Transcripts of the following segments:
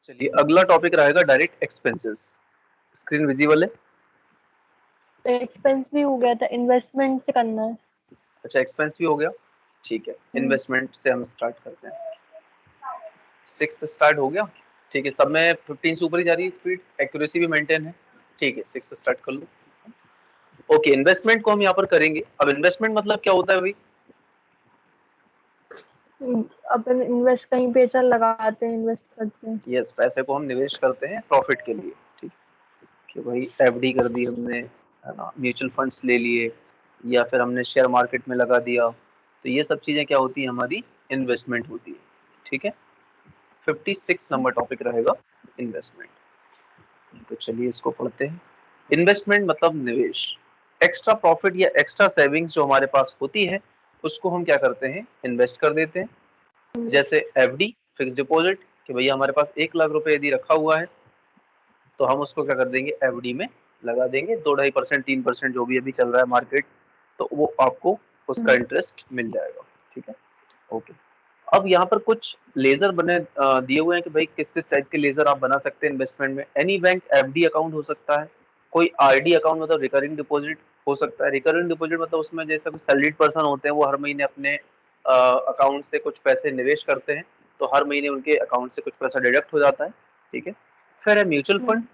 चलिए अगला टॉपिक रहेगा डायरेक्ट एक्सपेंसेस। स्क्रीन विजिबल है? एक्सपेंस भी हो गया था, इन्वेस्टमेंट से करना है। अच्छा एक्सपेंस भी हो गया, ठीक है। हम्म, इन्वेस्टमेंट से हम स्टार्ट करते हैं। 6 स्टार्ट हो गया, ठीक है। सब में 15 से ऊपर ही जा रही है स्पीड, एक्यूरेसी भी मेंटेन है, ठीक है। 6 स्टार्ट कर लो। ओके, इन्वेस्टमेंट को हम यहाँ पर करेंगे। अब इन्वेस्टमेंट मतलब क्या होता है भाई? अपन इन्वेस्ट कहीं पैसा लगाते हैं, इन्वेस्ट करते हैं। यस, पैसे को हम निवेश करते हैं प्रॉफिट के लिए, ठीक है। कि भाई एफडी कर दी हमने, है ना, म्यूचुअल फंड्स ले लिए, या फिर हमने शेयर मार्केट में लगा दिया, तो ये सब चीजें क्या होती है, हमारी इन्वेस्टमेंट होती है, ठीक है। 56 नंबर टॉपिक रहेगा इन्वेस्टमेंट। तो चलिए इसको पढ़ते हैं। इन्वेस्टमेंट मतलब निवेश। एक्स्ट्रा प्रॉफिट या एक्स्ट्रा सेविंग्स जो हमारे पास होती है, उसको हम क्या करते हैं, इन्वेस्ट कर देते हैं। जैसे एफडी, फिक्स डिपॉजिट, कि भैया हमारे पास 1 लाख रुपए यदि रखा हुआ है, तो हम उसको क्या कर देंगे, एफडी में लगा देंगे। 2-2.5%, 3% जो भी अभी चल रहा है मार्केट, तो वो आपको उसका इंटरेस्ट मिल जाएगा, ठीक है। ओके। अब यहाँ पर कुछ लेजर बने दिए हुए हैं कि भाई किस किस टाइप के लेजर आप बना सकते हैं इन्वेस्टमेंट में। एनी बैंक एफडी अकाउंट हो सकता है, कोई आरडी अकाउंट मतलब रिकरिंग डिपॉजिट हो सकता है। रिकरिंग डिपॉजिट मतलब उसमें जैसे कोई सैलरीड पर्सन होते हैं, वो हर महीने अपने अकाउंट से कुछ पैसे निवेश करते हैं, तो हर महीने उनके अकाउंट से कुछ पैसा डिडक्ट हो जाता है, ठीक है। फिर है म्यूचुअल फंड।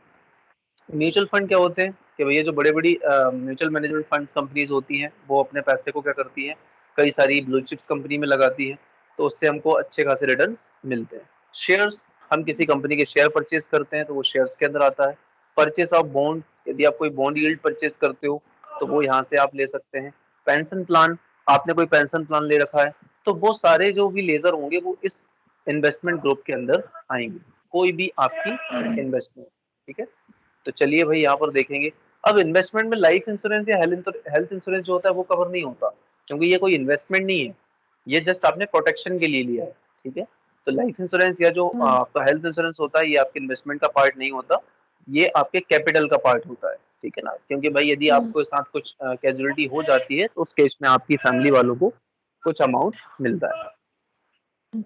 म्यूचुअल फंड क्या होते हैं कि भैया जो बड़े बड़ी म्यूचुअल मैनेजमेंट फंड कंपनीज होती हैं, वो अपने पैसे को क्या करती हैं, कई सारी ब्लू चिप्स कंपनी में लगाती हैं, तो उससे हमको अच्छे खासे रिटर्न्स मिलते हैं। शेयर्स, हम किसी कंपनी के शेयर परचेज करते हैं, तो वो शेयर्स के अंदर आता है। परचेज ऑफ बॉन्ड, यदि आप कोई बॉन्ड यील्ड परचेज करते हो, तो वो यहाँ से आप ले सकते हैं। पेंशन प्लान, आपने कोई पेंशन प्लान ले रखा है, तो वो सारे जो भी लेजर होंगे वो इस इन्वेस्टमेंट ग्रुप के अंदर आएंगे, कोई भी आपकी इन्वेस्टमेंट, ठीक है। तो चलिए भाई यहाँ पर देखेंगे। अब इन्वेस्टमेंट में लाइफ इंश्योरेंस या हेल्थ इंश्योरेंस जो होता है वो कवर नहीं होता, क्योंकि ये कोई इन्वेस्टमेंट नहीं है, ये जस्ट आपने प्रोटेक्शन के लिए लिया है, ठीक है। तो लाइफ इंश्योरेंस या जो आपका हेल्थ इंश्योरेंस होता है, ये आपके इन्वेस्टमेंट का पार्ट नहीं होता, ये आपके कैपिटल का पार्ट होता है, ठीक है ना। क्योंकि भाई यदि आपको साथ कुछ कैजुअलिटी हो जाती है, तो उस केस में आपकी फैमिली वालों को कुछ अमाउंट मिलता है।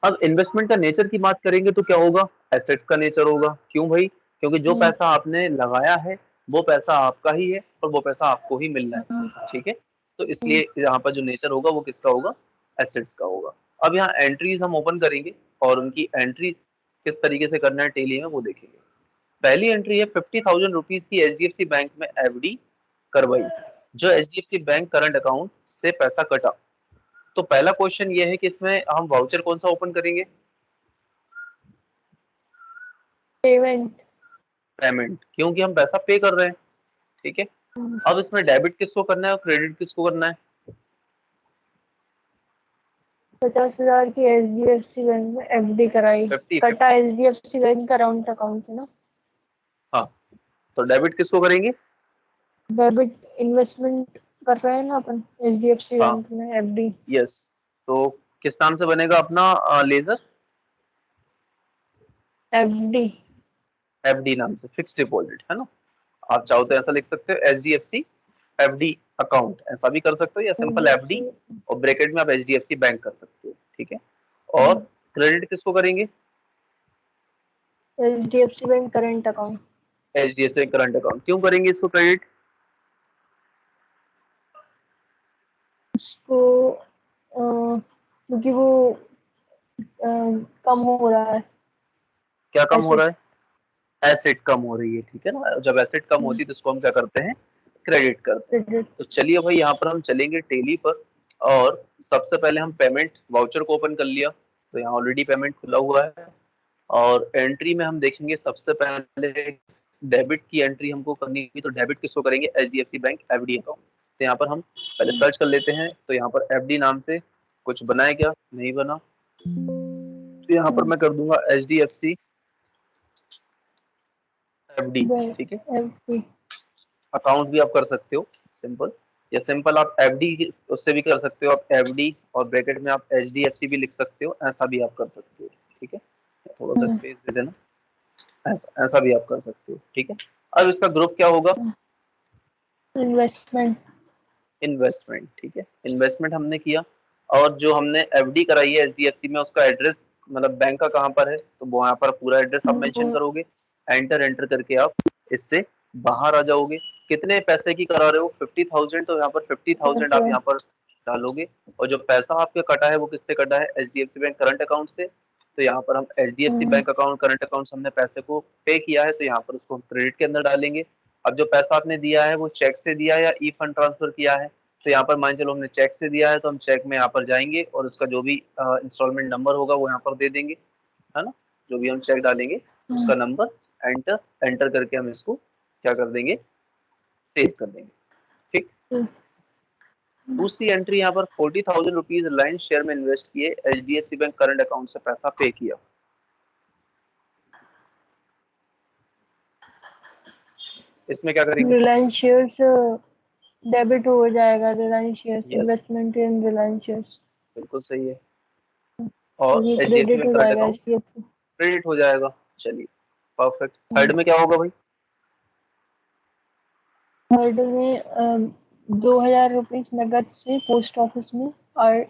अब इन्वेस्टमेंट का नेचर की बात करेंगे तो क्या होगा, एसेट्स का नेचर होगा। क्यों भाई? क्योंकि जो पैसा आपने लगाया है, वो पैसा आपका ही है, और वो पैसा आपको ही मिलना है, ठीक है। तो इसलिए यहाँ पर जो नेचर होगा वो किसका होगा, एसेट्स का होगा। अब यहाँ एंट्रीज हम ओपन करेंगे, और उनकी एंट्री किस तरीके से करना है टेली में, वो देखेंगे। पहली एंट्री है 50,000 रुपीज की एचडीएफसी बैंक में एफडी करवाई, जो एचडीएफसी बैंक करंट अकाउंट से पैसा कटा। तो पहला क्वेश्चन ये है कि इसमें हम वाउचर कौन सा ओपन करेंगे? पेमेंट। पेमेंट, क्योंकि हम पैसा पे कर रहे हैं, ठीक है। अब इसमें डेबिट किसको करना है और क्रेडिट किसको करना है? 50,000 की HDFC बैंक में FD कराई, 50 कटा 50। HDFC बैंक करंट अकाउंट से ना। हाँ, तो डेबिट किसको करेंगे? डेबिट इन्वेस्टमेंट कर रहे हैं ना अपन HDFC हाँ, बैंक में FD। यस। तो किस नाम से बनेगा अपना लेजर? FD। एफडी नाम से, फिक्स डिपॉजिट, है ना। आप चाहो तो ऐसा लिख सकते हो, एचडीएफसी एफडी अकाउंट, ऐसा भी कर सकते हो, या सिंपल एफडी और ब्रैकेट में आप एचडीएफसी बैंक कर सकते हो, ठीक है। और क्रेडिट किसको करेंगे? HDFC bank current account. HDFC current account. क्यों करेंगे इसको क्रेडिट? उसको क्योंकि वो कम हो रहा है क्या कम हो रहा एसेट। है? एसेट कम हो रही है, ठीक है ना। जब एसेट कम होती है तो उसको हम क्या करते हैं, क्रेडिट करते हैं। क्रेडिट। तो चलिए भाई यहाँ पर हम चलेंगे टेली पर, और सबसे पहले हम पेमेंट वाउचर को ओपन कर लिया, तो यहाँ ऑलरेडी पेमेंट खुला हुआ है। और एंट्री में हम देखेंगे सबसे पहले डेबिट की एंट्री हमको करनी है, तो डेबिट किसको करेंगे, H D F C bank FD account. तो यहाँ पर हम पहले सर्च कर लेते हैं, तो यहाँ पर एफडी नाम से कुछ बना है क्या? नहीं बना। तो यहाँ पर मैं कर दूंगा H D F C FD, ठीक है। FD। अकाउंट भी आप कर सकते हो सिंपल, या सिंपल आप एफडी उससे भी कर सकते हो, आप एफडी और ब्रैकेट में आप एच डी एफ सी भी लिख सकते हो, ऐसा भी आप कर सकते हो, ठीक है। थोड़ा सा स्पेस दे देना, ऐसा ऐसा भी आप कर सकते हो, ठीक है। अब इसका ग्रुप क्या होगा? इन्वेस्टमेंट। इन्वेस्टमेंट, ठीक है। इन्वेस्टमेंट हमने किया, और जो हमने एफडी कराई है एचडीएफसी में, उसका एड्रेस मतलब बैंक का कहाँ पर है, तो वो यहाँ पर पूरा एड्रेस आप मेंशन वो करोगे, एंटर करके आप इससे बाहर आ जाओगे। कितने पैसे की करा रहे हो, 50,000, तो यहाँ पर 50,000 आप यहाँ पर डालोगे। और जो पैसा आपके कटा है वो किससे कटा है, HDFC बैंक करंट अकाउंट से। तो यहाँ पर हम HDFC bank account current account से हमने पैसे को पे किया है, तो यहाँ पर उसको हम क्रेडिट के अंदर डालेंगे। अब जो पैसा आपने दिया है वो चेक से दिया है या ई फंड ट्रांसफर किया है, तो यहाँ पर मान चलो हमने चेक से दिया है, तो हम चेक में यहाँ पर जाएंगे और उसका जो भी इंस्टॉलमेंट नंबर होगा वो यहाँ पर दे देंगे, है ना। जो भी हम चेक डालेंगे उसका नंबर एंटर एंटर करके हम इसको क्या कर देंगे, सेव कर देंगे। ठीक। दूसरी एंट्री यहाँ पर 40,000 रुपीज रिलायंस शेयर में इन्वेस्ट किए, HDFC बैंक करंट अकाउंट से पैसा पे किया। इसमें क्या करेंगे, रिलायंस शेयर्स डेबिट हो जाएगा, रिलायंस शेयर्स यस इन्वेस्टमेंट इन रिलायंस शेयर्स, बिल्कुल सही है। और ये HDFC क्रेडिट बैंक हो करंट जाएगा अकाउंट HDFC। क्रेडिट हो जाएगा। चलिए परफेक्ट। थर्ड में क्या होगा भाई, थर्ड में 2,000 रुपीज नकद से पोस्ट ऑफिस में। और आरडी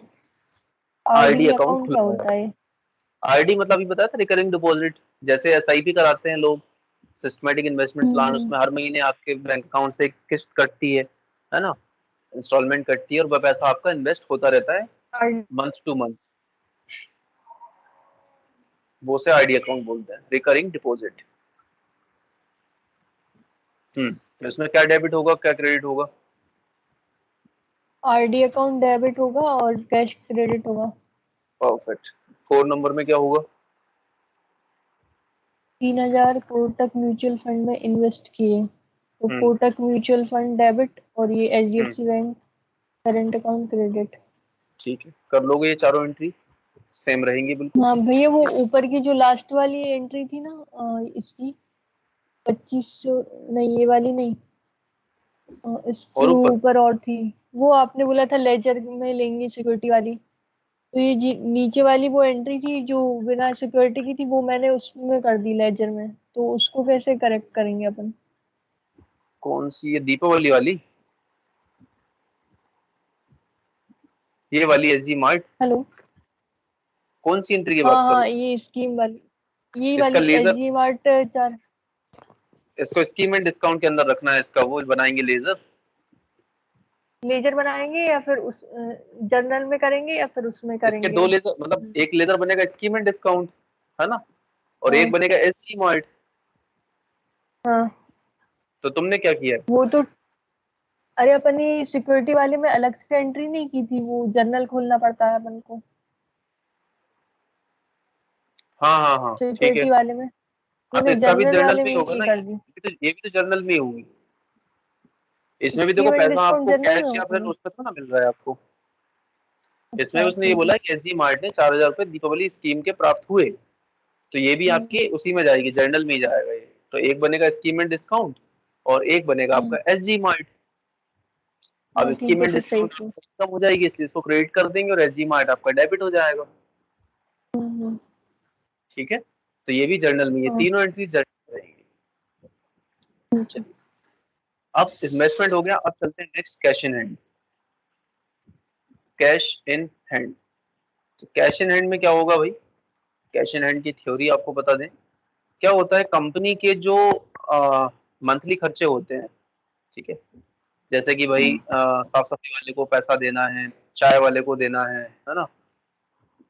आरडी अकाउंट अकाउंट क्या खुलवाया। होता है? आरडी मतलब अभी बताया था, रिकरिंग डिपॉजिट, जैसे SIP कराते हैं लोग, सिस्टमेटिक इन्वेस्टमेंट प्लान, हम्म, उसमें हर महीने आपके बैंक अकाउंट से एक किस्त कटती है ना, इंस्टॉलमेंट कटती है और वह पैसा आपका इन्वेस्ट होता रहता है आर- मंथ टू मंथ, वो से आरडी अकाउंट बोलते हैं, रिकरिंग डिपॉजिट। तो इसमें क्या डेबिट होगा क्या क्रेडिट होगा, आरडी अकाउंट डेबिट होगा और कैश क्रेडिट होगा। परफेक्ट। 4 नंबर में क्या होगा, 3,000 कोटक म्यूचुअल फंड में इन्वेस्ट किए, तो हम्म कोटक म्यूचुअल फंड डेबिट और ये हम्म HDFC bank current account credit. ठीक है, कर लोगे ये चारों एंट्री, सेम रहेंगी बिल्कुल। हाँ भैया, वो ऊपर की जो लास्ट वाली एंट्री थी ना, इसकी 2500, नहीं ये वाली नहीं, इसके और ऊपर ऊपर और थी। वो आपने बोला था लेजर में लेंगे सिक्योरिटी वाली, तो ये नीचे वाली वो एंट्री थी जो बिना सिक्योरिटी की थी, वो मैंने उसमें कर दी लेजर में, तो उसको कैसे करेक्ट करेंगे अपन? कौन सी, ये दीपावली वाली, ये वाली SG मार्ट, हेलो। कौन सी एंट्री की हाँ बात कर रहे हाँ, हो, ये स्कीम वाली, ये इसका वाली लेजर, SG मार्ट 4। इसको स्कीम एंड डिस्काउंट के अंदर रखना है, इसका वो बनाएंगे लेजर। लेजर बनाएंगे या फिर उस जर्नल में करेंगे या फिर उसमें इसके दो करेंगे? लेजर, मतलब एक लेजर बनेगा स्कीम एंड डिस्काउंट, है ना, और एक हाँ बनेगा SG मार्ट। हाँ। तो तुमने क्या किया है, वो तो, अरे अपन ने सिक्योरिटी वाले में अलग से एंट्री नहीं की थी, वो जर्नल खोलना पड़ता है अपन को हाँ हाँ हाँ ठीक है। सिक्योरिटी वाले में। हाँ तो मैंने इसका भी जर्नल जर्नल वाले में में ही होगा ये ना, कर दी। ये भी तो जर्नल में ही होगी। इसमें भी देखो स्कीम एंड पैसा डिस्काउंट आपको जर्नल कैश में या फिर होगा। उसमें तो ना मिल रहा है आपको। इसमें अच्छा उसने ये ठीक बोला है। है कि SG मार्ट ने 4,000 रुपए दीपावली स्कीम के प्राप्त हुए, तो ये भी हम्म, आपके उसी में जाएगी, जर्नल में ही जाएगा ये। तो एक बनेगा स्कीम एंड डिस्काउंट और एक बनेगा हम्म, आपका SG मार्ट। अब हाँ ठीक स्कीम है, एंड फिर सही डिस्काउंट थी। खत्म हो जाएगी, इसलिए इसको क्रेडिट कर देंगे और SG मार्ट आपका डेबिट हो जाएगा। हम्म, ठीक है, तो ये भी जर्नल में, ये हाँ तीनों एंट्रीज जर्नल में रहेंगी। ठीक है। चलिए, अब इन्वेस्टमेंट हो गया, अब चलते हैं next, cash in hand. Cash in hand, तो कैश इन हैंड में क्या होगा भाई, कैश इन हैंड की थ्योरी आपको बता दें। क्या होता है, कंपनी के जो मंथली खर्चे होते हैं, ठीक है, जैसे कि भाई हम्म, साफ सफाई वाले को पैसा देना है, चाय वाले को देना है ना,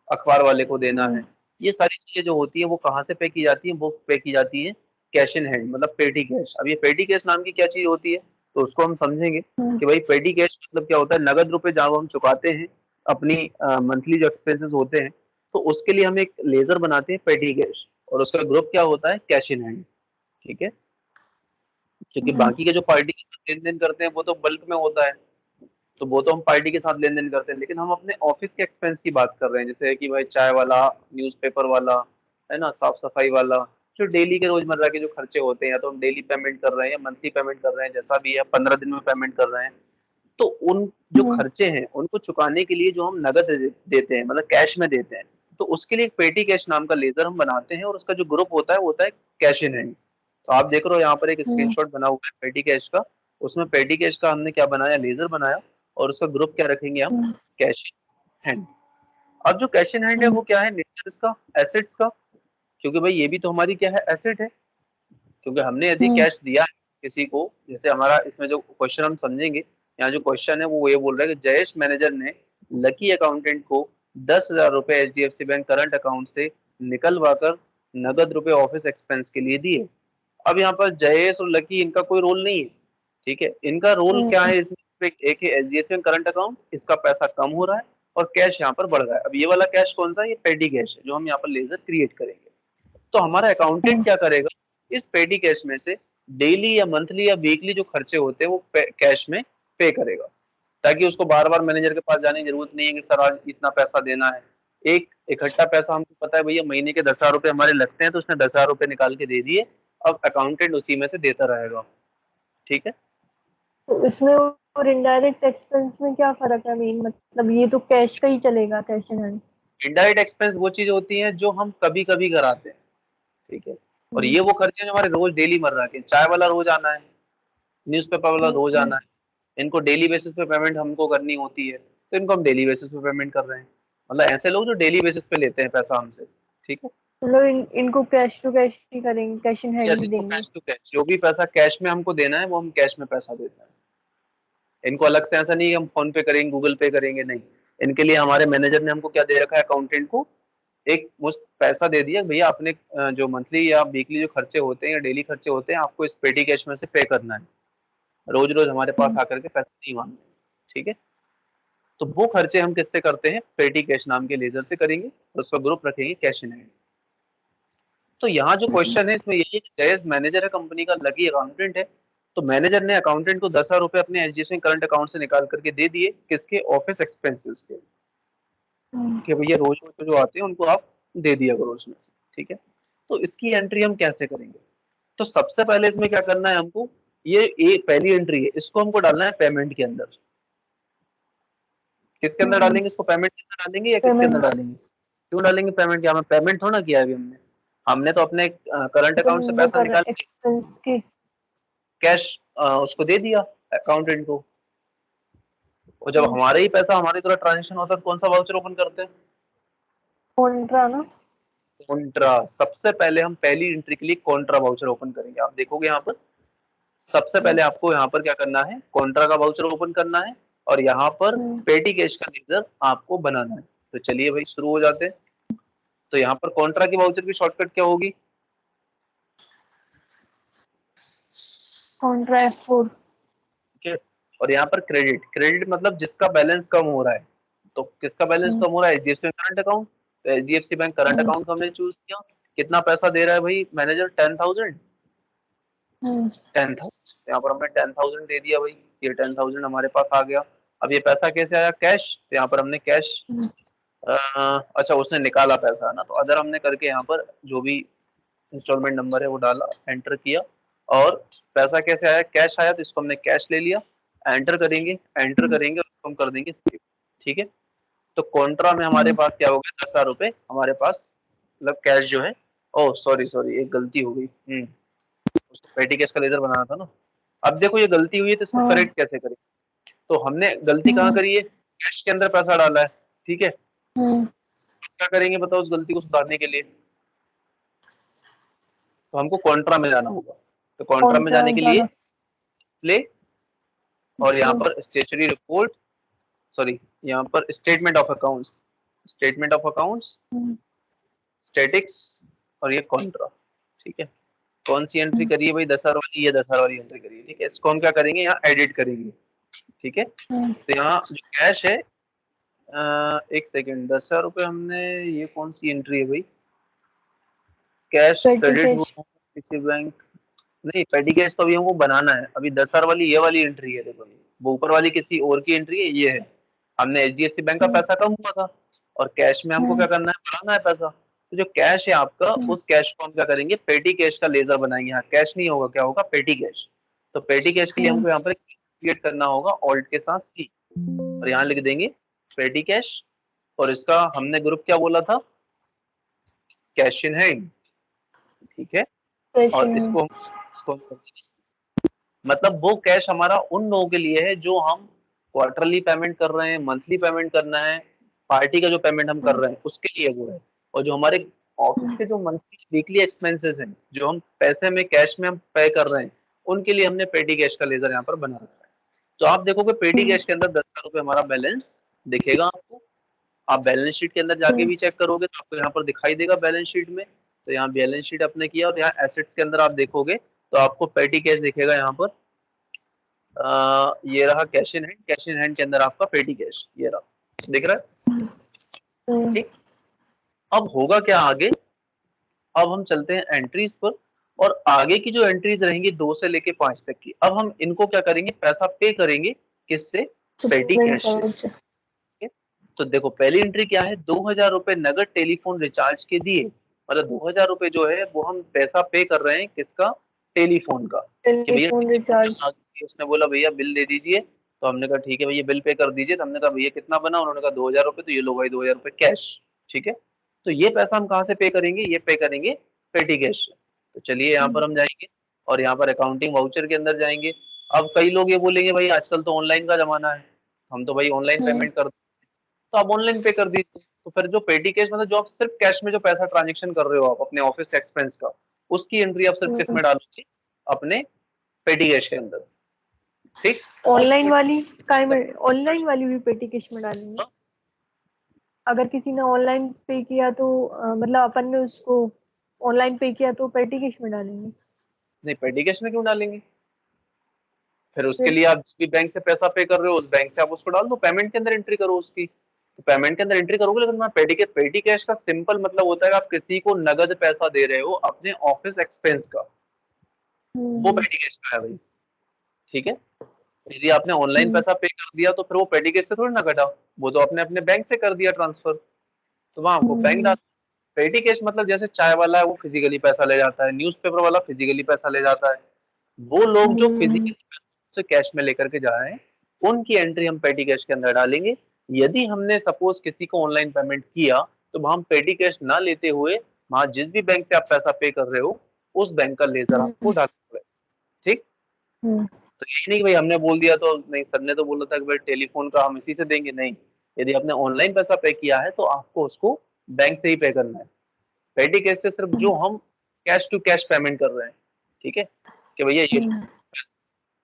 अखबार वाले को देना है, हम्म, ये सारी चीजें जो होती है वो कहाँ से पे की जाती है, वो पे की जाती है कैश इन हैंड, मतलब पेटी कैश। अब ये पेटी कैश नाम की क्या चीज होती है, तो उसको हम समझेंगे हम्म, कि भाई पेटी कैश मतलब क्या होता है, नगद रुपए जब हम चुकाते हैं अपनी मंथली जो एक्सपेंसेस होते हैं, तो उसके लिए हम एक लेजर बनाते हैं पेटी कैश, और उसका ग्रुप क्या होता है, कैश इन हैंड। ठीक है, क्योंकि हम्म, बाकी के जो पार्टी के साथ लेन देन करते हैं वो तो बल्क में होता है, तो वो तो हम पार्टी के साथ लेन देन करते हैं, लेकिन हम अपने ऑफिस के एक्सपेंस की बात कर रहे हैं, जैसे कि भाई चाय वाला, न्यूज़पेपर वाला, है ना, साफ सफाई वाला, जो डेली के रोजमर्रा के जो खर्चे होते हैं, या तो हम डेली पेमेंट कर रहे हैं या मंथली पेमेंट कर रहे हैं, जैसा भी है, 15 दिन में पेमेंट कर रहे हैं, तो उन जो हम्म, खर्चे हैं उनको चुकाने के लिए जो हम नगद देते हैं, मतलब कैश में देते हैं, तो उसके लिए एक पेटी कैश नाम का लेजर हम बनाते हैं, और उसका जो ग्रुप होता है वो होता है कैश इन हैंड। तो आप देख रहे हो यहाँ पर एक हम्म, स्क्रीनशॉट बना हुआ है पेटी कैश का, उसमें पेटी कैश का हमने क्या बनाया, लेजर बनाया, और उसका ग्रुप क्या रखेंगे हम, हम्म, कैश हैंड। अब जो कैश इन हैंड है वो क्या है, नेचर इसका एसेट्स का, क्योंकि भाई ये भी तो हमारी क्या है, एसेट है। क्योंकि हमने यदि कैश दिया है किसी को, जैसे हमारा इसमें जो क्वेश्चन हम समझेंगे, यहाँ जो क्वेश्चन है वो ये बोल रहा है कि जयेश मैनेजर ने लकी अकाउंटेंट को 10,000 रुपए एचडीएफसी बैंक करंट अकाउंट से निकलवा कर नगद रुपए ऑफिस एक्सपेंस के लिए दिए। अब यहाँ पर जयेश और लकी इनका कोई रोल नहीं है, ठीक है। इनका रोल क्या है इसमें, एक है एचडीएफसी बैंक करंट अकाउंट, इसका पैसा कम हो रहा है और कैश यहाँ पर बढ़ रहा है। अब ये वाला कैश कौन सा है, ये पेडी कैश है जो हम यहाँ पर लेजर क्रिएट करेंगे। तो हमारा अकाउंटेंट क्या करेगा, इस पेडी कैश में से डेली या मंथली या वीकली जो खर्चे होते हैं वो कैश में पे करेगा, ताकि उसको बार बार मैनेजर के पास जाने की जरूरत नहीं है कि सर आज इतना पैसा देना है। एक इकट्ठा पैसा हमको पता है भैया महीने के 10,000 रुपए हमारे लगते हैं, तो उसने 10,000 रुपए निकाल के दे दिए, अब अकाउंटेंट उसी में से देता रहेगा, ठीक है। तो इसमें और इनडायरेक्ट एक्सपेंस में क्या फर्क है मेन, मतलब ये तो कैश का ही चलेगा, cash in hand. Indirect expense वो चीज होती है जो हम कभी कभी कराते हैं, ठीक है। और ये वो खर्चे जो हमारे रोज डेली मर्रा के, चाय वाला रोज आना है, न्यूज़पेपर वाला रोज आना है, इनको डेली बेसिस पे पेमेंट हमको करनी होती है, तो इनको हम डेली बेसिस पे पेमेंट कर रहे हैं। मतलब ऐसे लोग जो डेली बेसिस पे लेते हैं पैसा हमसे, ठीक है। मतलब इनको कैश टू कैश ही करेंगे, कैश इन हैंड जैसे ही इनको देंगे। कैश टू कैश, जो भी पैसा कैश में हमको देना है वो हम कैश में पैसा देते हैं। इनको अलग से ऐसा नहीं है हम फोन पे करेंगे, गूगल पे करेंगे, नहीं। इनके लिए हमारे मैनेजर ने हमको क्या दे रखा है, अकाउंटेंट को एक मुश्त पैसा दे दिया, भैया अपने जो मंथली या वीकली जो खर्चे होते हैं या डेली खर्चे होते हैं आपको इस पेटी कैश में से पे करना है, रोज रोज हमारे पास आकर के पैसा नहीं मांगना, ठीक है। तो वो खर्चे हम किससे करते हैं, पेटी कैश नाम के लेजर से करेंगे और उसका ग्रुप रखेंगे कैश इन हैंड। तो यहाँ जो क्वेश्चन है इसमें यही है कि जयेश मैनेजर है कंपनी का, लकी अकाउंटेंट है। तो मैनेजर ने अकाउंटेंट को 10,000 रुपए अपने एचडीएफसी करंट अकाउंट से निकाल करके दे दिए, किसके, ऑफिस एक्सपेंसेस के, कि भैया रोज रोज जो आते हैं उनको आप दे दिया करो उसमें से, ठीक है। तो इसकी एंट्री हम कैसे करेंगे, तो सबसे पहले इसमें क्या करना है हमको, ये पहली एंट्री है, इसको हमको डालना है पेमेंट के अंदर। किसके अंदर डालेंगे इसको, पेमेंट के अंदर डालेंगे या किसके अंदर पेमेंट डालेंगे, क्यों डालेंगे पेमेंट, क्या हमें पेमेंट थोड़ा किया है अभी हमने, हमने तो अपने करंट अकाउंट से वो पैसा कर निकाल के एक्सपेंस के। कैश उसको दे दिया अकाउंटेंट को। और जब हमारा ही पैसा हमारी तरह ट्रांजेक्शन होता है तो कौन सा वाउचर ओपन करते हैं, कॉन्ट्रा ना। कॉन्ट्रा। सबसे पहले हम पहली एंट्री के लिए कॉन्ट्रा वाउचर ओपन करेंगे। आप देखोगे यहाँ पर सबसे पहले आपको यहाँ पर क्या करना है, कॉन्ट्रा का वाउचर ओपन करना है और यहाँ पर पेटी कैश का लेजर आपको बनाना है। तो चलिए भाई शुरू हो जाते हैं। तो यहाँ पर कॉन्ट्रा की वाउचर की शॉर्टकट क्या होगी, कॉन्ट्रा F4। ठीक है। और यहाँ पर क्रेडिट, क्रेडिट मतलब जिसका बैलेंस कम हो रहा है। तो किसका बैलेंस कम हो रहा है, एचडीएफसी बैंक करंट अकाउंट। तो एचडीएफसी बैंक करंट अकाउंट को हमने चूज किया। कितना पैसा दे रहा है भाई मैनेजर, 10,000। 10,000, यहाँ पर हमने 10,000 दे दिया भाई, ये 10,000 हमारे पास आ गया। अब ये पैसा कैसे आया, कैश, तो यहाँ पर हमने कैश, अच्छा उसने निकाला पैसा है ना, तो अदर हमने करके यहाँ पर जो भी इंस्टॉलमेंट नंबर है वो डाला, एंटर किया और पैसा कैसे आया, कैश आया, तो इसको हमने कैश ले लिया। एंटर करेंगे, एंटर करेंगे और इसको हम कर देंगे सेव, ठीक है। तो कॉन्ट्रा में हमारे पास क्या हो गया, 10,000 रुपए हमारे पास, मतलब कैश जो है। ओह सॉरी सॉरी, एक गलती हो गई, उसको पेटी कैश का लेजर बनाना था ना। अब देखो ये गलती हुई है तो इसको करेक्ट कैसे करें, तो हमने गलती कहाँ करी है, कैश के अंदर पैसा डाला है, ठीक है। क्या करेंगे बताओ उस गलती को सुधारने के लिए, तो हमको कॉन्ट्रा में जाना होगा। तो कॉन्ट्रा में कॉन्ट्रा जाने के लिए जाना। डिस्प्ले और यहाँ पर स्टेचुरी रिपोर्ट, सॉरी यहाँ पर statement of accounts, statement of accounts, statics और ये कॉन्ट्रा, ठीक है। कौन सी एंट्री करिए भाई, 10,000 वाली, ये 10,000 वाली एंट्री करिए, ठीक है। इसको हम क्या करेंगे, यहाँ एडिट करेंगे, ठीक है। तो यहाँ जो कैश है, एक सेकेंड, 10,000 रुपए हमने, ये कौन सी एंट्री है भाई, कैश पेटी क्रेडिट कैश। हुआ किसी बैंक, नहीं पेटी कैश तो अभी हमको बनाना है, अभी 10,000 वाली ये वाली एंट्री है, देखो वो ऊपर वाली किसी और की एंट्री है, ये है। हमने एचडीएफसी बैंक का पैसा कम हुआ था और कैश में हमको क्या करना है, बढ़ाना है पैसा। तो जो कैश है आपका, उस कैश को हम क्या करेंगे, पेटी कैश का लेजर बनाएंगे। यहाँ कैश नहीं होगा, क्या होगा, पेटी कैश। तो पेटी कैश के लिए हमको यहाँ पर क्रिएट करना होगा, ऑल्ट के साथ सी, और यहाँ लिख देंगे पेटी कैश। और इसका हमने ग्रुप क्या बोला था, कैश इन हैंड, ठीक है। कैश और इन। इसको मतलब वो कैश हमारा उन लोगों के लिए है जो हम क्वार्टरली पेमेंट कर रहे हैं, मंथली पेमेंट करना है, पार्टी का जो पेमेंट हम कर रहे हैं उसके लिए वो है। और जो हमारे ऑफिस के जो मंथली वीकली एक्सपेंसेस हैं, जो हम पैसे में कैश में हम पे कर रहे हैं, उनके लिए हमने पेटी कैश का लेजर यहाँ पर बना रखा है। तो आप देखोगे पेटी कैश के अंदर 10,000 रुपये हमारा बैलेंस दिखेगा आपको। आप बैलेंस शीट के अंदर जाके भी चेक करोगे तो आपको यहाँ पर दिखाई देगा बैलेंस शीट में। तो यहाँ बैलेंस शीट अपने किया, और यहाँ एसेट्स के अंदर आप देखोगे तो आपको पेटी कैश दिखेगा यहाँ पर। ये रहा cash in hand, cash in hand के अंदर आपका पेटी कैश ये रहा, दिख रहा है। ठीक, अब होगा क्या आगे, अब हम चलते हैं एंट्रीज पर। और आगे की जो एंट्रीज रहेंगी 2 से लेके 5 तक की, अब हम इनको क्या करेंगे, पैसा पे करेंगे किससे, पेटी कैश से। तो देखो पहली एंट्री क्या है, 2,000 रुपए नगद टेलीफोन रिचार्ज के दिए, मतलब 2,000 रुपए जो है वो हम पैसा पे कर रहे हैं किसका, टेलीफोन का, कि भैया टेलीफोन रिचार्ज। उसने बोला भैया बिल दे दीजिए, तो हमने कहा ठीक है भैया बिल पे कर दीजिए। तो हमने कहा भैया कितना बना, उन्होंने कहा 2,000 रुपए, तो ये लो भाई 2,000 रुपए कैश। ठीक है, तो ये पैसा हम कहाँ से पे करेंगे, ये पे करेंगे पेटी कैश से। तो चलिए यहाँ पर हम जाएंगे और यहाँ पर अकाउंटिंग वाउचर के अंदर जाएंगे। अब कई लोग ये बोलेंगे भाई आजकल तो ऑनलाइन का जमाना है, हम तो भाई ऑनलाइन पेमेंट कर, तो आप ऑनलाइन पे कर दीजिए। तो फिर जो पेटी कैश मतलब जो आप सिर्फ कैश में जो पैसा ट्रांजेक्शन कर रहे हो आप अपने ऑफिस एक्सपेंस का, उसकी एंट्री आप सिर्फ किस में डालोगे, अपने पेटी कैश के अंदर। ठीक, ऑनलाइन वाली काय में, ऑनलाइन वाली भी पेटी कैश में डालेंगे? अगर किसी ने ऑनलाइन पे किया तो मतलब अपन ने उसको ऑनलाइन पे किया तो पेटी कैश में डालेंगे? नहीं पेटी कैश में क्यों डालेंगे, फिर उसके फिर लिए आप जिस भी बैंक से पैसा पे कर रहे हो उस बैंक से आप उसको डाल दो, पेमेंट के अंदर एंट्री करो उसकी। तो पेमेंट के अंदर एंट्री करोगे, लेकिन मैं पेटी कैश का सिंपल मतलब होता है कि आप किसी को नगद पैसा दे रहे हो अपने ऑफिस एक्सपेंस का, वो पेटी कैश का है भाई। ठीक है, यदि आपने ऑनलाइन पैसा पे कर दिया तो फिर वो पेटी कैश से थोड़ी ना कटा, वो तो आपने अपने बैंक से कर दिया ट्रांसफर, तो वहां आपको बैंक डाल। पेटी कैश मतलब जैसे चाय वाला है वो फिजिकली पैसा ले जाता है, न्यूज़पेपर वाला फिजिकली पैसा ले जाता है, वो लोग जो फिजिकली से कैश में लेकर के जा रहे हैं उनकी एंट्री हम पेटी कैश के अंदर डालेंगे। यदि हमने सपोज किसी को ऑनलाइन पेमेंट किया तो वहां हम पेटी कैश ना लेते हुए वहां जिस भी बैंक से आप पैसा पे कर रहे हो उस बैंक का लेजर आपको डालना है। ठीक, तो ये नहीं कि भाई हमने बोल दिया तो नहीं, सर ने तो बोला था कि भाई टेलीफोन का हम इसी से देंगे, नहीं, यदि आपने ऑनलाइन पैसा पे किया है तो आपको उसको बैंक से ही पे करना है। पेटी कैश से सिर्फ जो हम कैश टू कैश पेमेंट कर रहे हैं, ठीक है, कि भैया ये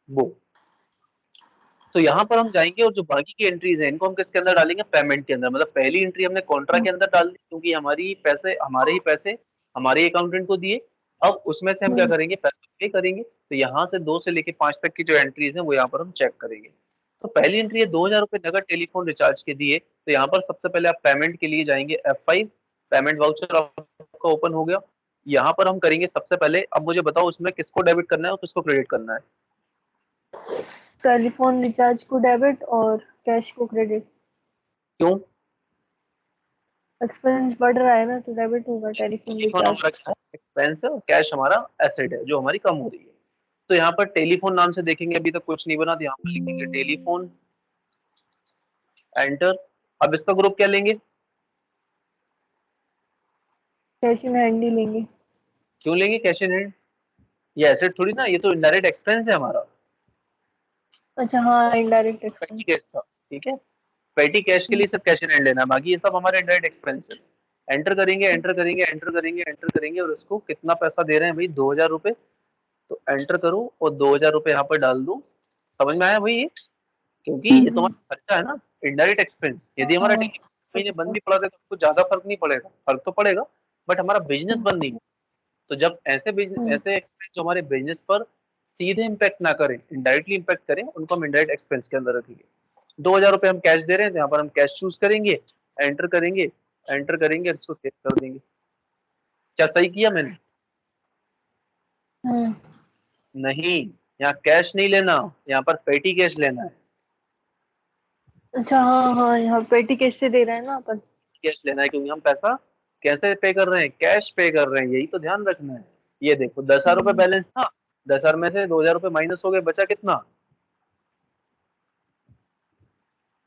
वो। तो यहाँ पर हम जाएंगे और जो बाकी की एंट्रीज हैं इनको हम किसके अंदर डालेंगे, पेमेंट के अंदर। मतलब पहली एंट्री हमने कॉन्ट्रा के अंदर डाल दी क्योंकि हमारे ही पैसे हमारे अकाउंटेंट को दिए। अब उसमें से हम क्या करेंगे, पैसा पे करेंगे। तो यहाँ से 2 से लेके 5 तक की जो एंट्रीज हैं वो यहाँ पर हम चेक करेंगे। तो पहली एंट्री है 2,000 रुपए नगद टेलीफोन रिचार्ज के दिए, तो यहाँ पर सबसे पहले आप पेमेंट के लिए जाएंगे F5, पेमेंट वाउचर आपका ओपन हो गया। यहाँ पर हम करेंगे सबसे पहले, अब मुझे बताओ उसमें किसको डेबिट करना है और किसको क्रेडिट करना है। टेलीफोन रिचार्ज को डेबिट और कैश को क्रेडिट। क्यों, एक्सपेंस बढ़ रहा है ना तो डेबिट होगा टेलीफोन टेलीफोन रिचार्ज। हमारा क्या है, एक्सपेंस है, और कैश हमारा एसेट है जो हमारी कम हो रही है। तो यहाँ पर टेलीफोन नाम से देखेंगे अभी तक कुछ नहीं बना, तो यहाँ पर लिखेंगे टेलीफोन, एंटर। अब इसका ग्रुप क्या लेंगे, कैश इन हैंड ही लेंगे। क्यों लेंगे कैश इन हैंड, ये एसेट थोड़ी ना, ये तो इनडायरेक्ट एक्सपेंस है हमारा, अच्छा हाँ, इनडायरेक्ट पेटी एक्सपेंस। कैश था। ठीक है, पेटी कैश के लिए सिर्फ कैश इन हैंड लेना है, बाकी ये सब हमारे इनडायरेक्ट एक्सपेंस है। एंटर करेंगे, एंटर करेंगे, एंटर करेंगे, एंटर करेंगे, और इसको कितना पैसा दे रहे हैं भाई, 2,000 रुपए। तो एंटर करो और 2,000 रुपए यहाँ पर डाल दो। समझ में आया भाई ये, क्योंकि ये तो हमारा खर्चा है ना, इनडायरेक्ट एक्सपेंस। यदि हमारा हाँ महीने बंद भी पड़ा रहे तो आपको ज्यादा फर्क नहीं पड़ेगा, फर्क तो पड़ेगा बट हमारा बिजनेस बंद नहीं। तो जब ऐसे बिजनेस ऐसे एक्सपेंस जो हमारे बिजनेस पर सीधे इम्पैक्ट ना करें, इनडायरेक्टली इम्पैक्ट करें, उनको हम इनडायरेक्ट एक्सपेंस के अंदर रखेंगे। 2,000 रुपए हम कैश दे रहे हैं तो यहाँ पर हम कैश चूज करेंगे, एंटर करेंगे, एंटर करेंगे, इसको सेव कर देंगे। क्या सही किया मैंने, नहीं, यहाँ कैश नहीं लेना, यहाँ पर पेटी कैश लेना है। अच्छा हाँ हाँ, यहाँ पेटी कैश से दे रहा है ना अपन। कैश लेना है क्योंकि हम पैसा कैसे पे कर रहे हैं, कैश पे कर रहे हैं, यही तो ध्यान रखना है। ये देखो 10,000 रुपए बैलेंस था, 10,000 में से 2,000 रुपए माइनस हो गए, बचा कितना,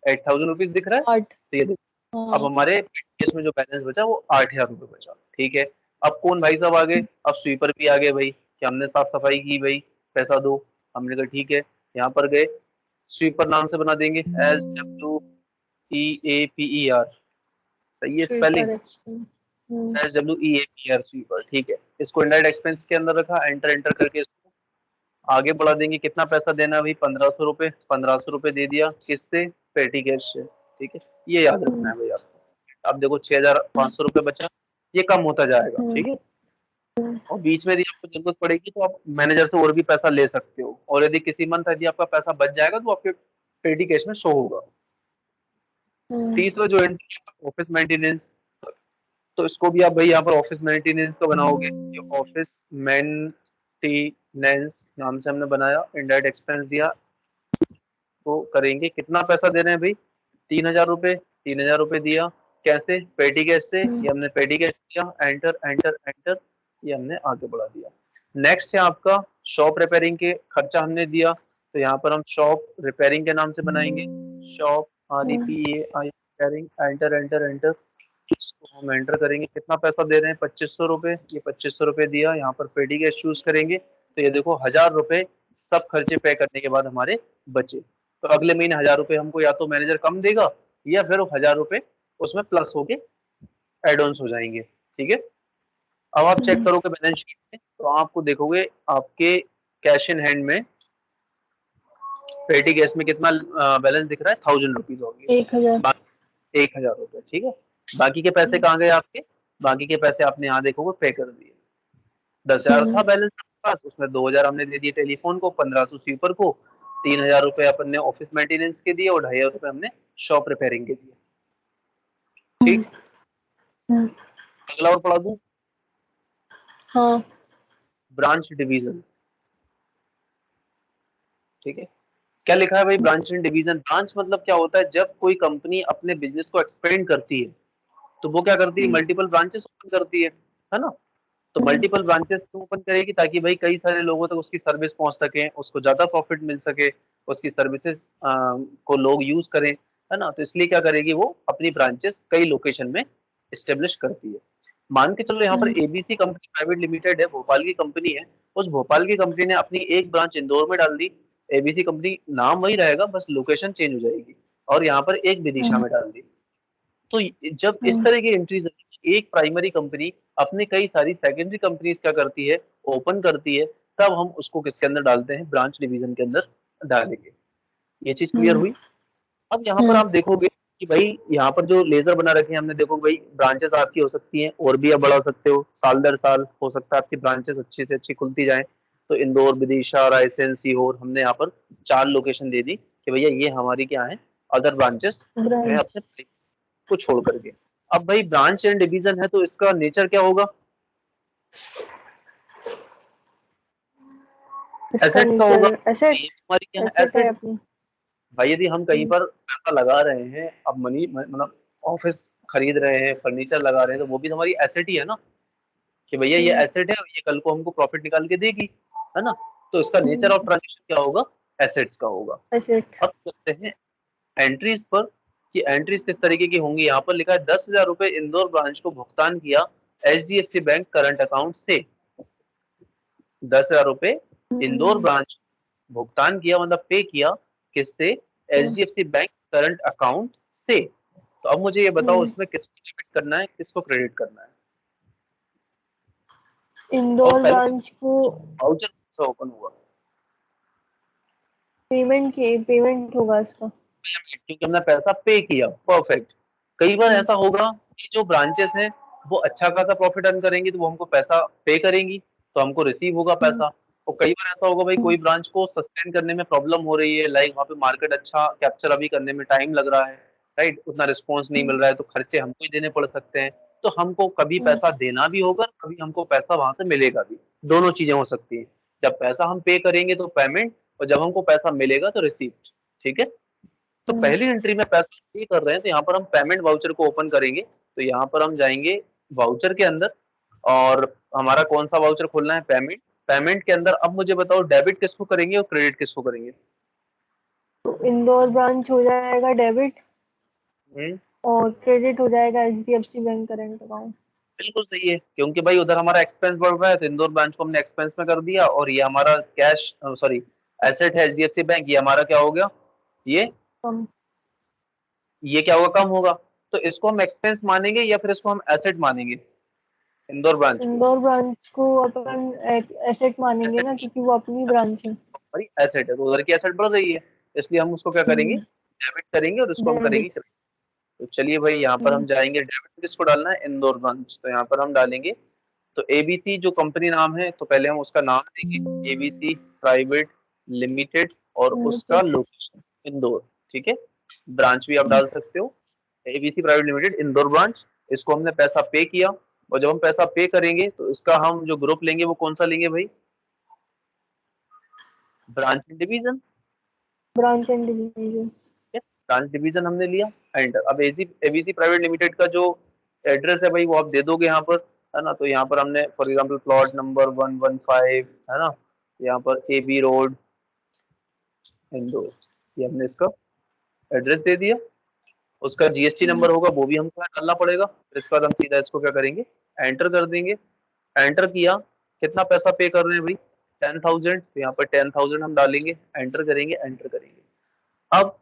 8,000 रुपीज दिख रहा है। 8। तो ये देखो अब हमारे केस में जो बैलेंस बचा वो 8,000 रुपए बचा। ठीक है, अब कौन भाई साहब आगे, अब स्वीपर भी आगे भाई, कि हमने साफ सफाई की भाई, पैसा दो। हमने कहा ठीक है, यहाँ पर गए, स्वीपर नाम से बना देंगे SWEEPER, सही है sweeper spelling, expense. SWEAPR sweeper, ठीक है। इसको इनडायरेक्ट एक्सपेंस के अंदर रखा, एंटर एंटर करके इसको आगे बढ़ा देंगे। कितना पैसा देना है भाई, 1500 रुपये, 1500 रुपये दे दिया, किससे, पेटी कैश से, ठीक है। ये याद रखना है भाई आपको। अब देखो 6500 रुपये बचा, ये कम होता जाएगा, ठीक है। और बीच में यदि आपको जरूरत पड़ेगी तो आप मैनेजर से और भी पैसा ले सकते हो, और यदि किसी मंथ यदि आपका पैसा बच जाएगा तो आपके पेटी कैश में शो होगा। तीसरा जो एंट्री है ऑफिस मेंटेनेंस, तो इसको भी आप भाई यहाँ पर ऑफिस मेंटेनेंस का बनाओगे। ये ऑफिस मेंटेनेंस नाम से हमने बनाया, इनडायरेक्ट एक्सपेंस दिया, तो करेंगे। कितना पैसा दे रहे हैं भाई, 3000 रुपये, 3000 रुपये दिया, कैसे, पेटी कैश से, ये हमने पेटी कैश दिया, एंटर एंटर एंटर, ये हमने आगे बढ़ा दिया। नेक्स्ट है आपका शॉप रिपेयरिंग के खर्चा हमने दिया, तो यहाँ पर हम शॉप रिपेयरिंग के नाम से बनाएंगे, shop REPAI repairing, enter enter enter, इसको हम एंटर करेंगे। कितना पैसा दे रहे हैं, 2500 रुपये, ये 2500 रुपये दिया, यहाँ पर पेटी कैश चूज करेंगे, तो ये देखो 1000 रुपये सब खर्चे पे करने के बाद हमारे बचे। तो अगले महीने 1000 रुपये हमको या तो मैनेजर कम देगा, या फिर 1000 रुपये उसमें प्लस होके एड ऑन्स हो जाएंगे, ठीक है। अब आप चेक करोगे बैलेंस शीट में, तो आपको देखोगे आपके कैश इन हैंड में पेटी कैश में कितना बैलेंस दिख रहा है, 1000 रुपीज हो गए, 1000। 1000 रुपये, ठीक है। बाकी के पैसे कहाँ गए आपके, बाकी के पैसे आपने यहाँ देखोगे पे कर दिए। 10,000 था बैलेंस आपके पास, उसमें 2000 हमने दे दिए टेलीफोन को, 1500 स्वीपर को, 3000 रुपये अपन ने ऑफिस मेंटेनेंस के दिए, और 2500 रुपये हमने शॉप रिपेयरिंग के दिए, ठीक। अगला और पढ़ा दूं, हाँ। ब्रांच डिवीजन, ठीक है। क्या लिखा है भाई, ब्रांच एंड डिवीजन। ब्रांच मतलब क्या होता है, जब कोई कंपनी अपने बिजनेस को एक्सपेंड करती है तो वो क्या करती है, मल्टीपल ब्रांचेस ओपन करती है ना। तो मल्टीपल ब्रांचेस क्यों ओपन करेगी, ताकि भाई कई सारे लोगों तक उसकी सर्विस पहुंच सके, उसको ज्यादा प्रॉफिट मिल सके, उसकी सर्विसेज को लोग यूज करें, है ना। तो इसलिए क्या करेगी, वो अपनी ब्रांचेस कई लोकेशन में इस्टेब्लिश करती है। मान के चलो यहाँ पर ABC कंपनी प्राइवेट लिमिटेड है, भोपाल की कंपनी है। उस भोपाल की कंपनी ने अपनी एक ब्रांच इंदौर में डाल दी, ABC कंपनी नाम वही रहेगा, बस लोकेशन चेंज हो जाएगी, और यहाँ पर एक विदिशा में डाल दी। तो जब इस तरह की एंट्रीज, एक प्राइमरी कंपनी अपने कई सारी सेकेंडरी कंपनीज क्या करती है, ओपन करती है, तब हम उसको किसके अंदर डालते हैं, ब्रांच डिवीजन के अंदर डालेंगे। ये चीज क्लियर हुई। अब यहाँ पर आप देखोगे कि भाई यहाँ पर जो लेजर बना रखे हैं हमने, देखो भाई ब्रांचेस आपकी हो सकती हैं और भी आप बढ़ा सकते हो, साल दर साल हो सकता है आपकी ब्रांचेस अच्छी से अच्छी खुलती जाए। तो इंदौर, विदिशा, रायसेन, सीहोर, हमने यहाँ पर 4 लोकेशन दे दी कि भैया ये हमारी क्या है, अदर ब्रांचेस है ब्रांच अपने को छोड़ करके। अब भाई ब्रांच एंड डिवीजन है, तो इसका नेचर क्या होगा, इसका एसेट्स का होगा। नेचर एसेट, ये हमारी क्या है, एसेट है एसेट। अपनी। भाई यदि हम कहीं पर पैसा लगा रहे हैं, अब मनी मतलब ऑफिस खरीद रहे हैं, फर्नीचर लगा रहे हैं, तो वो भी तो हमारी एसेट ही है ना, कि भैया ये एसेट है, ये कल को हमको प्रॉफिट निकाल के देगी, है ना। तो इसका नेचर ऑफ ट्रांजेक्शन क्या होगा, एसेट्स का होगा। एसेट। अब चलते हैं एंट्रीज पर, कि एंट्रीज किस तरीके की होंगी। यहाँ पर लिखा है 10,000 रुपए इंदौर ब्रांच को भुगतान किया HDFC बैंक करंट अकाउंट से। 10,000 रुपए इंदौर ब्रांच भुगतान किया, मतलब पे किया, किससे, HDFC बैंक करंट अकाउंट से। तो अब मुझे ये बताओ, इसमें किसको डेबिट करना है, किसको क्रेडिट करना है। और इंदौर पहले ब्रांच को वाउचर कौन सा ओपन हुआ, पेमेंट होगा इसका। क्योंकि हमने पैसा पे किया, परफेक्ट। कई बार ऐसा होगा कि जो ब्रांचेस हैं वो अच्छा खासा प्रॉफिट अर्न करेंगी, तो वो हमको पैसा पे करेंगी, तो हमको रिसीव होगा पैसा। और कई बार ऐसा होगा भाई, कोई ब्रांच को सस्टेन करने में प्रॉब्लम हो रही है, लाइक वहाँ पे मार्केट अच्छा कैप्चर अभी करने में टाइम लग रहा है, राइट, उतना रिस्पॉन्स नहीं मिल रहा है, तो खर्चे हमको ही देने पड़ सकते हैं। तो हमको कभी पैसा देना भी होगा, कभी हमको पैसा वहां से मिलेगा भी, दोनों चीजें हो सकती है। जब पैसा हम पे करेंगे तो पेमेंट, और जब हमको पैसा मिलेगा तो रिसीप्ट, ठीक है। तो पहली एंट्री में पैसा पे कर रहे हैं, तो यहाँ पर हम पेमेंट वाउचर को ओपन करेंगे। तो यहाँ पर हम जाएंगे वाउचर के अंदर, और हमारा कौन सा वाउचर खोलना है, पेमेंट। पेमेंट के अंदर अब मुझे बताओ, डेबिट किसको करेंगे और क्रेडिट किसको करेंगे। तो इंदौर ब्रांच हो जाएगा डेबिट, हम्म, और क्रेडिट हो जाएगा HDFC बैंक करंट अकाउंट। बिल्कुल सही है, क्योंकि भाई उधर हमारा एक्सपेंस बढ़ रहा है, तो इंदौर ब्रांच को हमने एक्सपेंस में कर दिया, और ये हमारा कैश, सॉरी, एसेट है HDFC बैंक, ये हमारा क्या हो गया, ये कम। ये क्या होगा, कम होगा। तो इसको हम एक्सपेंस मानेंगे या फिर इसको हम एसेट मानेंगे, इंदौर ब्रांच को? इंदौर ब्रांच को अपन एसेट मानेंगे ना, एसेट, क्योंकि वो अपनी ब्रांच है। हमारी एसेट है तो उधर की एसेट बढ़ रही है, इसलिए हम उसको क्या करेंगे, डेबिट करेंगे और इसको हम करेंगे डेबिट। credit। तो चलिए भाई यहाँ पर हम जाएंगे, डेबिट किसको डालना है, इंदौर ब्रांच, तो यहाँ पर हम डालेंगे। तो एबीसी जो कंपनी नाम है, तो पहले हम उसका नाम देंगे, एबीसी प्राइवेट लिमिटेड, और उसका लोकेशन इंदौर, ठीक है। ब्रांच भी आप डाल सकते हो, ABC private limited Indore branch. इसको हमने पैसा पे किया, और जब हम पैसा पे करेंगे तो इसका हम जो ग्रुप लेंगे वो कौन सा लेंगे भाई, branch and division. Branch and division. Branch division हमने लिया, एंटर। अब एबीसी प्राइवेट लिमिटेड का जो एड्रेस है भाई वो आप दे दोगे यहाँ पर, है ना। तो यहाँ पर हमने फॉर एग्जांपल प्लॉट नंबर 115, है ना, यहाँ पर AB रोड इंदौर, ये हमने इसका एड्रेस दे दिया। उसका जीएसटी नंबर होगा वो भी हमको यहाँ डालना पड़ेगा, फिर इसके बाद हम सीधा इसको क्या करेंगे, एंटर कर देंगे। एंटर किया, कितना पैसा पे कर रहे हैं भाई, 10,000, तो यहाँ पर 10,000 हम डालेंगे, एंटर करेंगे, एंटर करेंगे। अब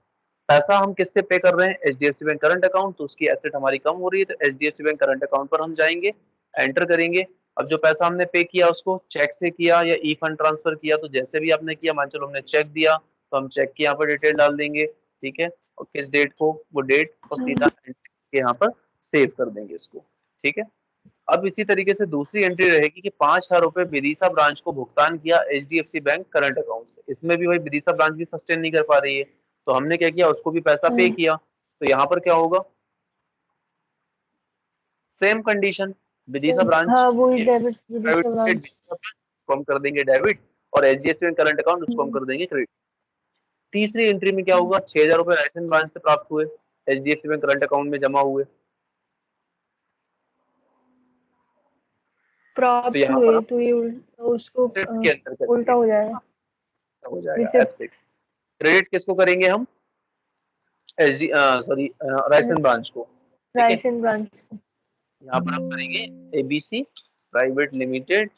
पैसा हम किससे पे कर रहे हैं, एचडीएफसी बैंक करंट अकाउंट, तो उसकी एसेट हमारी कम हो रही है, तो एचडीएफसी बैंक करंट अकाउंट पर हम जाएंगे, एंटर करेंगे। अब जो पैसा हमने पे किया उसको चेक से किया या ई फंड ट्रांसफर किया, तो जैसे भी आपने किया, मान चलो हमने चेक दिया, तो हम चेक की यहाँ पर डिटेल डाल देंगे, ठीक है, और किस डेट को, वो डेट, और सीधा यहाँ पर सेव कर देंगे इसको, ठीक है। अब इसी तरीके से दूसरी एंट्री रहेगी कि 5,000 रुपए विदिशा ब्रांच को भुगतान किया एचडीएफसी बैंक करंट अकाउंट से। इसमें भी भाई विदिशा ब्रांच भी सस्टेन नहीं कर पा रही है, तो हमने क्या किया, उसको भी पैसा पे किया। तो यहाँ पर क्या होगा, सेम कंडीशन, विदिशा ब्रांच हाँ, वही डेबिट विदिशा प्राइवेट ब्रांच। को हम कर देंगे डेबिट, और एचडीएफसी बैंक करंट अकाउंट उसको हम कर देंगे क्रेडिट। तीसरी एंट्री में क्या होगा, 6,000 रुपए राइसन ब्रांच से प्राप्त हुए, एचडीएफसी बैंक करंट अकाउंट में जमा हुए, तो प्राप्त यहाँ पर हुए, हम तो ये उसको के अंदर उल्टा करेंगे, हो जाएगा। हो जाएगा रिसिप्ट। F6। क्रेडिट किसको करेंगे हम, एच डी सॉरी राइसन ब्रांच को, ठीक है। राइसन ब्रांच। यहाँ पर हम करेंगे ABC private limited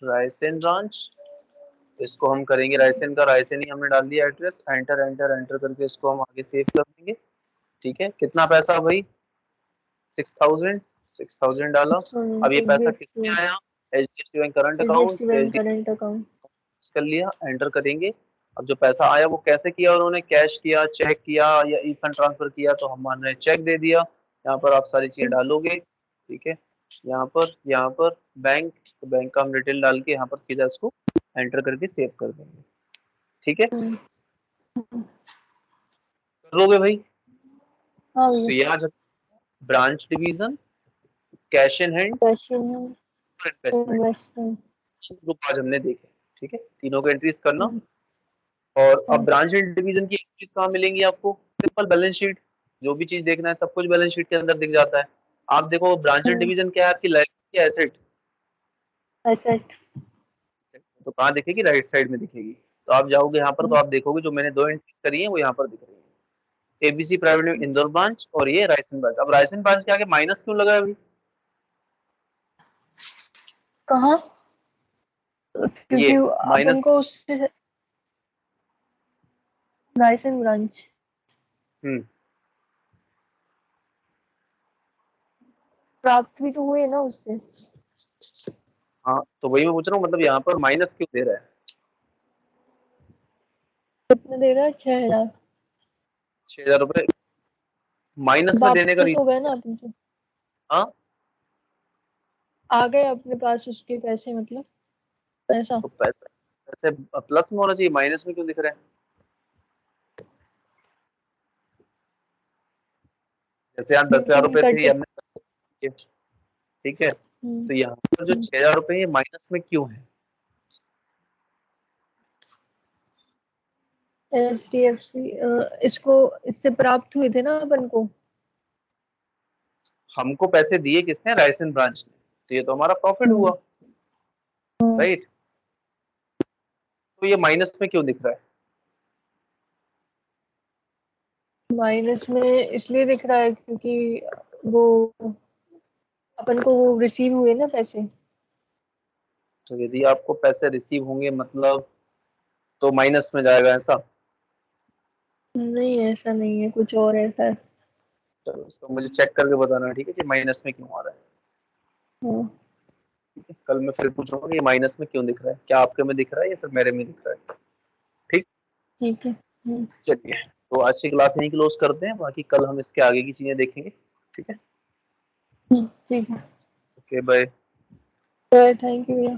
Raisen branch, इसको हम करेंगे रायसेन का, रायसेन ही हमने डाल दिया एड्रेस, एंटर एंटर एंटर करके इसको हम आगे सेव कर देंगे, ठीक है। कितना पैसा भाई, 6,000, 6,000 डाला। अब ये पैसा किसमें आया, H D F C bank current account, HDFC तो bank H D current account. कर लिया, एंटर करेंगे। अब जो पैसा आया वो कैसे किया उन्होंने, कैश किया, चेक किया, या ई फंड ट्रांसफर किया, तो हम मान रहे हैं चेक दे दिया। यहाँ पर आप सारी चीजें डालोगे, ठीक है। यहाँ पर बैंक, तो बैंक का हम डिटेल डाल के यहाँ पर सीधा इसको एंटर करके सेव कर देंगे, ठीक है। कर लोगे भाई, हाँ तो भैया। यहाँ जब branch division, cash in hand question और इन्वेस्टमेंट, इन्वेस्टमेंट। ग्रुप आज हमने देखे, ठीक है, तीनों को एंट्रीज करना। और अब ब्रांच एंड डिवीजन की एंट्रीज कहाँ मिलेंगी आपको, सिंपल बैलेंस शीट, जो भी चीज देखना है सब कुछ बैलेंस शीट के अंदर दिख जाता है। आप देखो ब्रांच एंड डिवीजन क्या है, आपकी लाइबिलिटी या एसेट, एसेट। तो कहाँ दिखेगी, राइट साइड में दिखेगी। तो आप जाओगे यहाँ पर तो आप देखोगे जो मैंने दो एंट्रीज करी है वो यहाँ पर दिख रही है, ABC private limited Indore branch और ये रायसन ब्रांच। अब रायसन ब्रांच के आगे माइनस क्यों लगा है अभी, कहाँ? ये क्योंकि माइनस, अपन को उससे रायसन ब्रांच हम्म, प्राप्त भी तो हुए ना उससे। हाँ तो वही मैं पूछ रहा हूँ, मतलब यहाँ पर माइनस क्यों दे रहा है, कितना दे रहा है? 6,000 6,000 रुपए माइनस में देने का वापस हो रीजन, गए ना अपन से। हाँ आ गए अपने पास उसके पैसे, मतलब ऐसा। तो पैसा पैसे प्लस में होना चाहिए, माइनस में क्यों दिख रहा है। जैसे यहाँ 10,000 रुपए थे, ये कटे। हमने, ठीक है, तो यहाँ पर जो 6,000 रुपए ये माइनस में क्यों है, एचडीएफसी इसको इससे प्राप्त हुए थे ना अपन को। हमको पैसे दिए किसने, रायसन ब्रांच ने, तो ये तो हमारा प्रॉफिट हुआ, राइट। तो ये माइनस में क्यों दिख रहा है, माइनस में इसलिए दिख रहा है क्योंकि वो अपन को वो रिसीव हुए ना पैसे। तो यदि आपको पैसे रिसीव होंगे मतलब तो माइनस में जाएगा ऐसा, नहीं, ऐसा नहीं है, कुछ और ऐसा है। चलो इसको मुझे चेक करके बताना, ठीक है, कि माइनस में क्यों आ रहा है। हाँ, ठीक है, कल मैं फिर पूछूंगा कि ये माइनस में क्यों दिख रहा है, क्या आपके में दिख रहा है या सिर्फ मेरे में दिख रहा है। ठीक। ठीक है। चलिए, तो आज की क्लास यहीं क्लोज करते हैं, बाकी कल हम इसके आगे की चीजें देखेंगे। ठीक है। ठीक है। Okay bye. तो थैंक यू भैया।